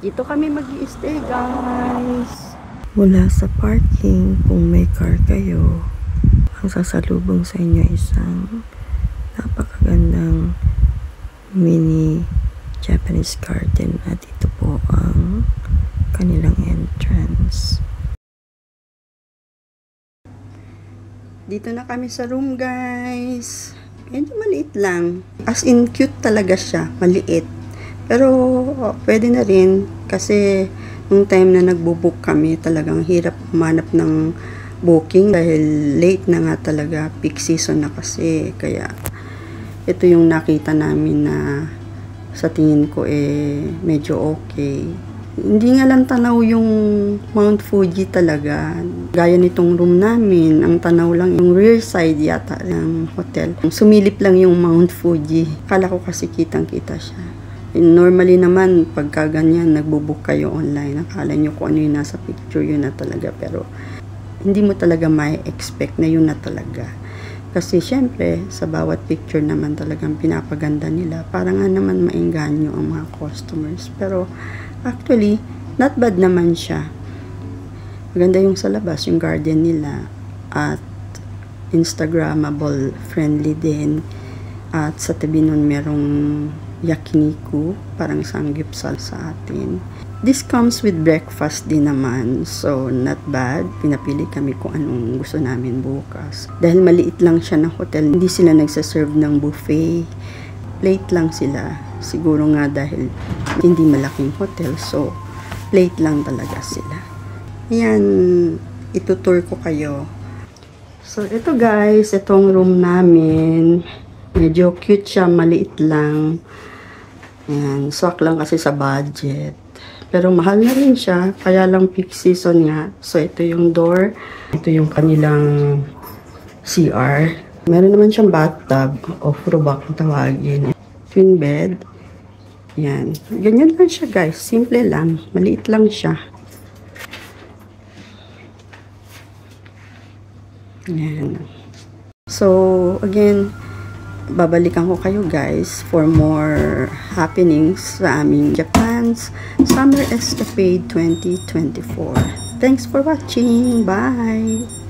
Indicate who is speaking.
Speaker 1: Dito kami mag-i-stay, guys.
Speaker 2: Mula sa parking, kung may car kayo, ang sasalubong sa inyo isang napakagandang mini Japanese garden at ito po ang kanilang entrance.
Speaker 1: Dito na kami sa room, guys. Medyo maliit lang. As in, cute talaga siya. Maliit. Pero, pwede na rin kasi nung time na nagbo-book kami, talagang hirap humanap ng booking dahil late na nga talaga, peak season na kasi. Kaya ito yung nakita namin na sa tingin ko medyo okay. Hindi nga lang tanaw yung Mount Fuji talaga. Gaya nitong room namin, ang tanaw lang yung rear side yata ng hotel. Sumilip lang yung Mount Fuji. Akala ko kasi kitang-kita siya. Normally naman, pagka ganyan, nagbo-book kayo online. Akala nyo kung ano yung nasa picture, yun na talaga. Pero, hindi mo talaga may expect na yun na talaga. Kasi, syempre, sa bawat picture naman talagang pinapaganda nila. Para nga naman maengganyo ang mga customers. Pero, actually, not bad naman siya. Maganda yung sa labas, yung garden nila. At, Instagrammable, friendly din. At sa tabi nun, merong yakiniku, parang sanggipsal sa atin. This comes with breakfast din naman, so not bad. Pinapili kami kung anong gusto namin bukas. Dahil maliit lang siya ng hotel, hindi sila nagsaserve ng buffet. Plate lang sila. Siguro nga dahil hindi malaking hotel, so plate lang talaga sila. Ayan, itutour ko kayo. So ito guys, itong room namin. Medyo cute siya, maliit lang. Ayan, swak lang kasi sa budget. Pero mahal na rin siya, kaya lang peak season nga. So, ito yung door. Ito yung kanilang CR. Meron naman siyang bathtub o furobak kung tawagin. Twin bed. Ayan. Ganyan lang siya guys. Simple lang. Maliit lang siya. Ayan. So, again, babalikan ko kayo guys for more happenings sa aming Japan's Summer Escapade 2024. Thanks for watching. Bye!